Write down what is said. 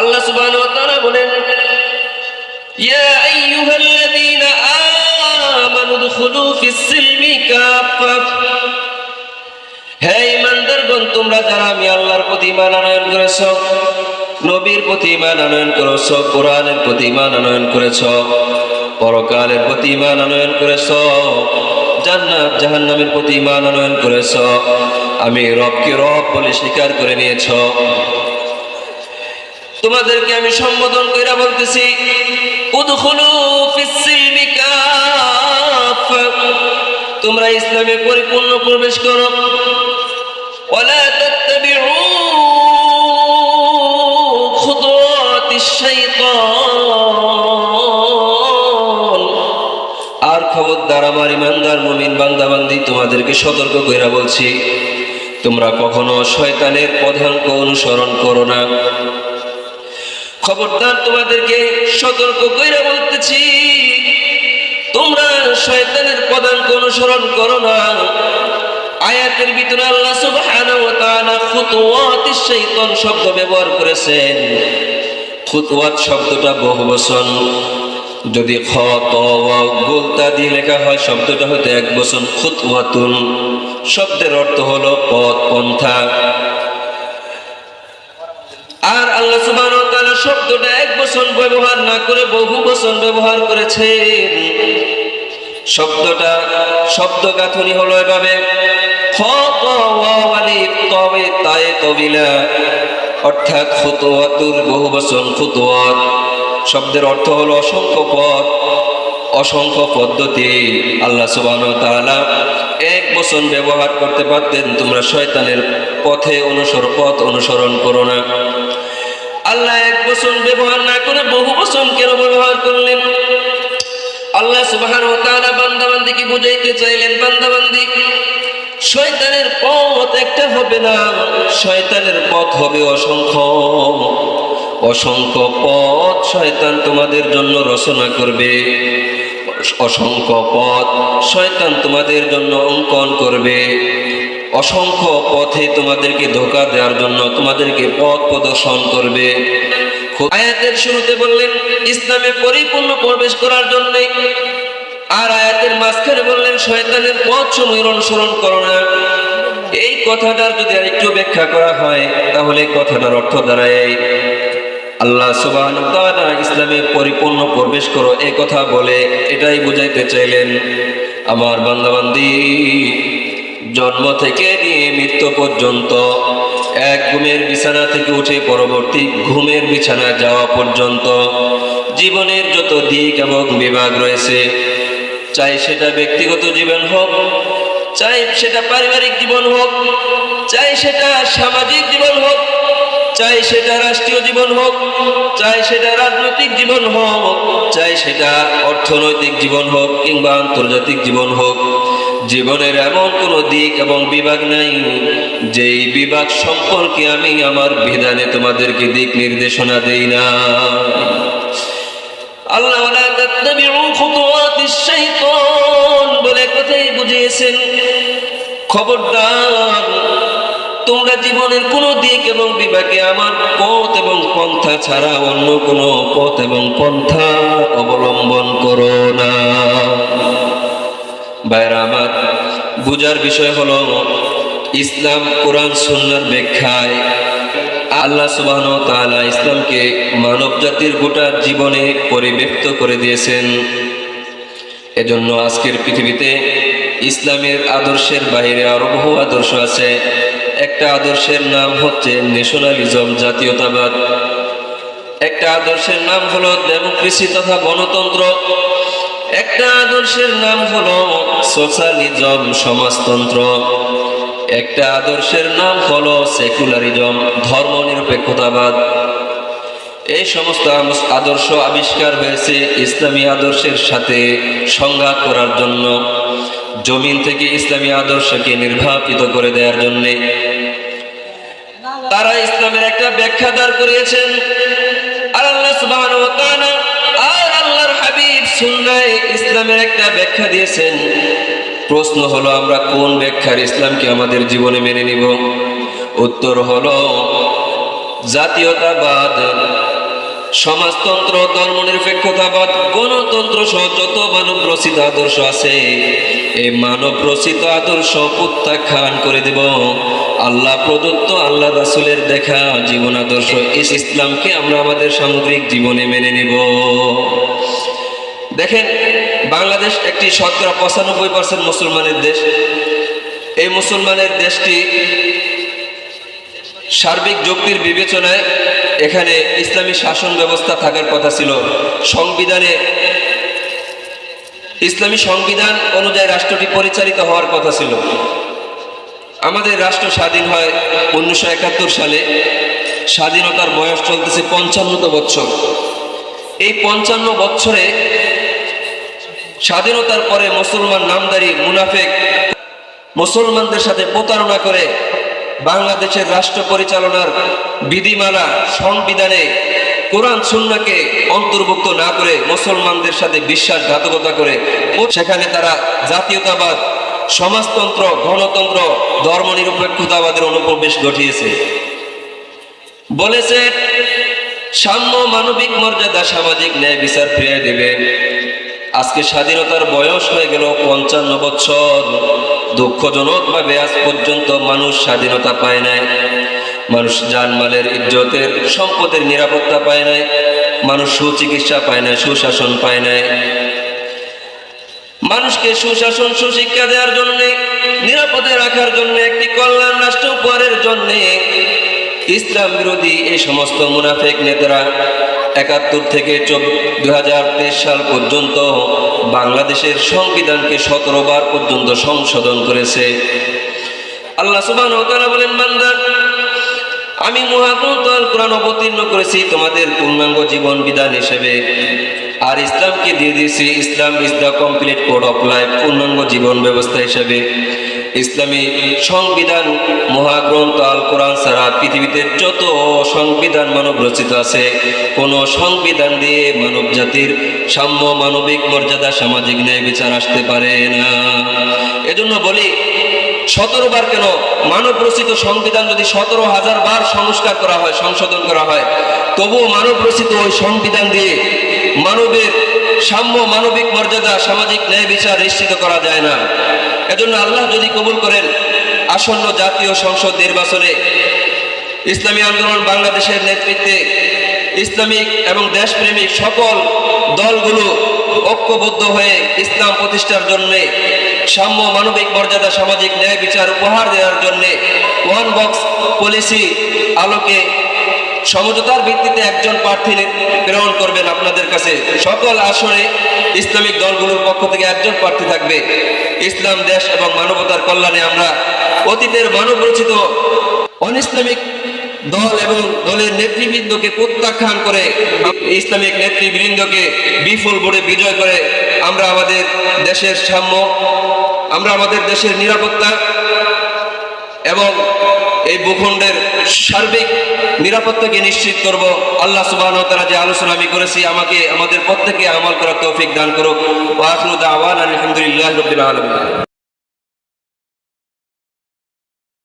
আল্লাহ সুবহানাহু ওয়া তাআলা বলেন, ইয়া আইয়ুহাল্লাযীনা আমানু দুখুলু ফিস-সিলমি কাফা, হে ঈমানদারগণ, তোমরা যারা আমি আল্লাহর প্রতি ঈমান আনয়ন করেছ, নবীর প্রতি ঈমান আনয়ন করেছ, কোরআনের প্রতি ঈমান আনয়ন করেছ, পরকালের প্রতি ঈমান আনয়ন করেছ, জান্নাত জাহান্নামের প্রতি ঈমান আনয়ন করেছ, আমি রবকে রব বলে স্বীকার করে নিয়েছ, তোমাদেরকে আমি সম্বোধন কইরা বলতেছি, উদখুলু ফিস-সিলমি কাফা, তোমরা ইসলামে পরিপূর্ণ প্রবেশ করো। ওয়ালা তাত্তাবিউ খুতুওয়াতিশ শাইতান, আর খবরদার আমার ঈমানদার মুমিন বান্দা বান্দি তোমাদেরকে সতর্ক কইরা বলছি, তোমরা কখনো শয়তানের পদাঙ্ক অনুসরণ করো না। খবরদার তোমাদেরকে সতর্ক কইরা বলতেছি, তোমরা শয়তানের পদাঙ্ক অনুসরণ করো না। আয়াতের ভিতরে আল্লাহ সুবহানাহু ওয়া তাআলা খুতুওয়াতিশ শাইতান শব্দ ব্যবহার করেছেন। খুতুওয়াত শব্দটা বহুবচন, যদি খ ত ওয়া গোলতা দিয়ে লেখা হয় শব্দটা হতে এক বচন। খুতুওয়াতুন শব্দের অর্থ হলো পথ, পন্থা। আর আল্লাহ সুবহানাহু ওয়া তাআলা শব্দটা এক বচন ব্যবহার না করে বহু বচন ব্যবহার করেছেন। শব্দটা শব্দ গাঁথনি হলো এভাবে, খ ক ওয়া আলিফ তবে তায়ে তবিলা, অর্থাৎ খুতুওয়াতুর বহু বচন খুতুওয়াত। শব্দের অর্থ হলো অসংখ্য পথ, অসংখ্য পদ্ধতি। আল্লাহ সুবহানাহু ওয়া তাআলা এক বচন ব্যবহার করতে পারতেন, তোমরা শয়তানের পথ অনুসরণ করো না। আল্লাহ এক বচন ব্যবহার না করে বহু বচন কেন ব্যবহার করলেন? আল্লাহ সুবহানাহু ওয়া তাআলা বান্দাবান্দিকে বুঝাইতে চাইলেন, বান্দাবান্দি, শয়তানের পথ একটা হবে না, শয়তানের পথ হবে অসংখ্য। অসংখ্য পথ শয়তান তোমাদের জন্য রচনা করবে, অসংখ্য পথ শয়তান তোমাদের জন্য অঙ্কন করবে, অসংখ্য পথে তোমাদেরকে ধোঁকা দেওয়ার জন্য তোমাদেরকে পথ প্রদর্শন করবে। আয়াতের শুরুতে বললেন ইসলামে পরিপূর্ণ প্রবেশ করার জন্য, আর আয়াতের মাঝখানে বললেন শয়তানের পথ সমূহ অনুসরণ করো না। এই কথাটার যদি আরেকটু ব্যাখ্যা করা হয় তাহলে কথাটার অর্থ দাঁড়ায়, আল্লাহ সুবহানাহু ওয়া তাআলা ইসলামে পরিপূর্ণ প্রবেশ করো এই কথা বলে এটাই বুঝাইতে চাইলেন, আমার বান্দাবান্দি, জন্ম থেকে নিয়ে মৃত্যু পর্যন্ত, এক ঘুমের বিছানা থেকে উঠে পরবর্তী ঘুমের বিছানা যাওয়া পর্যন্ত জীবনের যত দিক এবং বিভাগ রয়েছে, চাই সেটা ব্যক্তিগত জীবন হোক, চাই সেটা পারিবারিক জীবন হোক, চাই সেটা সামাজিক জীবন হোক, চাই সেটা রাষ্ট্রীয় জীবন হোক, চাই সেটা রাজনৈতিক জীবন হোক, চাই সেটা অর্থনৈতিক জীবন হোক কিংবা আন্তর্জাতিক জীবন হোক, জীবনের এমন কোনো দিক এবং বিভাগ নাই যেই বিভাগ সম্পর্কে আমি আমার বিধানে তোমাদেরকে দিক নির্দেশনা দেই না। আল্লাহ ওয়ালা তাত্তাবিউ খুতুওয়াতিশ শাইতান বলে কথাই বুঝিয়েছেন, খবরদার তোমরা জীবনের কোনো দিক এবং বিভাগে আমার পথ এবং পন্থা ছাড়া অন্য কোনো পথ এবং পন্থা অবলম্বন করো না। ভাইরা আমার, বুঝার বিষয় হলো ইসলাম কোরআন সুন্নাহর ব্যাখ্যায় আল্লাহ সুবহানাহু ওয়া তাআলা ইসলামকে মানব জাতির গোটা জীবনে পরিব্যাপ্ত করে দিয়েছেন। এজন্য আজকের পৃথিবীতে ইসলামের আদর্শের বাইরে আরো বহু আদর্শ আছে। একটা আদর্শের নাম হচ্ছে ন্যাশনালিজম, জাতীয়তাবাদ। একটা আদর্শের নাম হলো ডেমোক্রেসি তথা গণতন্ত্র। একটা আদর্শের নাম হলো সোশ্যালিজম, সমাজতন্ত্র। একটা আদর্শের নাম হলো সেকুলারিজম, ধর্মনিরপেক্ষতাবাদ। এই সমস্ত আদর্শ আবিষ্কার হয়েছে ইসলামী আদর্শের সাথে সংঘাত করার জন্য, জমিন থেকে ইসলামী আদর্শকে নির্বাপিত করে দেওয়ার জন্য। তারা ইসলামের একটা ব্যাখ্যা দাঁড় করিয়েছেন, আর আল্লাহ সুবহানাহু ওয়া তাআলা আর আল্লাহর হাবিব সুন্নাহে ইসলামের একটা ব্যাখ্যা দিয়েছেন। প্রশ্ন হলো আমরা কোন ব্যাখ্যার ইসলামকে আমাদের জীবনে মেনে নিব? উত্তর হলো জাতীয়তাবাদ, সমাজতন্ত্র, ধর্মনিরপেক্ষতাবাদ, গণতন্ত্র সহ যত মানব রচিত আদর্শ আছে, এই মানব রচিত আদর্শ প্রত্যাখ্যান করে দেব। আল্লাহ প্রদত্ত, আল্লাহ রাসূলের দেখা জীবন আদর্শ ইসলামকে আমরা আমাদের সামগ্রিক জীবনে মেনে নেব। দেখেন, বাংলাদেশ একটি শতকরা 95% মুসলমানের দেশ। এই মুসলমানের দেশটি সার্বিক যুক্তির বিবেচনায় এখানে ইসলামী শাসন ব্যবস্থা থাকার কথা ছিল। সংবিধানে ইসলামী সংবিধান অনুযায়ী রাষ্ট্রটি পরিচালিত হওয়ার কথা ছিল। আমাদের রাষ্ট্র স্বাধীন হয় 1971 সালে। স্বাধীনতার বয়স চলতেছে 55 বছর। এই 55 বছরে স্বাধীনতার পরে মুসলমান নামধারী মুনাফেক মুসলমানদের সাথে প্রতারণা করে বাংলাদেশের রাষ্ট্র পরিচালনার বিধিমালা, সংবিধানে কোরআন সুন্নাহকে অন্তর্ভুক্ত না করে মুসলমানদের সাথে বিশ্বাসঘাতকতা করে সেখানে তারা জাতীয়তাবাদ, সমাজতন্ত্র, গণতন্ত্র, ধর্মনিরপেক্ষতাবাদের অনুপ্রবেশ ঘটিয়েছে। বলেছে সাম্য, মানবিক মর্যাদা, সামাজিক ন্যায় বিচার ফিরিয়ে দেবে। আজকে স্বাধীনতার বয়স হয়ে গেল 55 বছর। দুঃখজনকভাবে আজ পর্যন্ত মানুষ স্বাধীনতা পায় নাই। মানুষ জানমালের, ইজ্জতের, সম্পদের নিরাপত্তা পায় নাই। মানুষ সুচিকিৎসা পায় নাই, সুশাসন পায় নাই। মানুষকে সুশাসন, সুশিক্ষা দেওয়ার জন্য, নিরাপদে রাখার জন্য, একটি কল্যাণ রাষ্ট্র উপহারের জন্য ইসলাম বিরোধী এই সমস্ত মুনাফিক নেতারা 71 থেকে 2023 সাল পর্যন্ত বাংলাদেশের সংবিধানকে 17 বার পর্যন্ত সংশোধন করেছে। আল্লাহ সুবহানাহু ওয়া তাআলা বলেন, বান্দা, আমি মহাগ্রন্থ আল কোরআন অবতীর্ণ করেছি তোমাদের পূর্ণাঙ্গ জীবন বিধান হিসেবে, আর ইসলামকে দিয়ে দিয়েছি, Islam is the complete code of life, পূর্ণাঙ্গ জীবন ব্যবস্থা হিসেবে। ইসলামী সংবিধান, মহাগ্রন্থ আল কোরআন ছাড়া পৃথিবীতে যত সংবিধান মানব রচিত আছে, কোন সংবিধান দিয়ে মানব জাতির সাম্য, মানবিক মর্যাদা, সামাজিক ন্যায় বিচার আসতে পারে না। এজন্য বলি, 17 বার কেন, মানব রচিত সংবিধান যদি 17,000 বার সংস্কার করা হয়, সংশোধন করা হয়, তবুও মানব রচিত ওই সংবিধান দিয়ে মানবের সাম্য, মানবিক মর্যাদা, সামাজিক ন্যায় বিচার নিশ্চিত করা যায় না। এজন্য আল্লাহ যদি কবুল করেন, আসন্ন জাতীয় সংসদ নির্বাচনে ইসলামী আন্দোলন বাংলাদেশের নেতৃত্বে ইসলামিক এবং দেশপ্রেমিক সকল দলগুলো ঐক্যবদ্ধ হয়ে ইসলাম প্রতিষ্ঠার জন্য, সাম্য, মানবিক মর্যাদা, সামাজিক ন্যায় বিচার উপহার দেওয়ার জন্য ওয়ান বক্স পলিসি আলোকে সমঝোতার ভিত্তিতে একজন প্রার্থী প্রেরণ করবেন আপনাদের কাছে। সকল আসনে ইসলামিক দলগুলোর পক্ষ থেকে একজন প্রার্থী থাকবে। ইসলাম, দেশ এবং মানবতার কল্যাণে আমরা অতীতের মানব রচিত অনিসলামিক দল এবং দলের নেতৃবৃন্দকে প্রত্যাখ্যান করে, ইসলামিক নেতৃবৃন্দকে বিপুল ভোটে বিজয় করে আমরা আমাদের দেশের সাম্য, আমরা আমাদের দেশের নিরাপত্তা এবং এই ভূখণ্ডের সার্বিক নিরাপত্তাকে নিশ্চিত করব। আল্লাহ সুবহানাহু ওয়া তাআলা যে আলোচনা আমি করেছি, আমাকে আমাদের প্রত্যেককে আমল করার তৌফিক দান করুক। ওয়া আখিরু দাওয়ানা আলহামদুলিল্লাহি রাব্বিল আলামিন।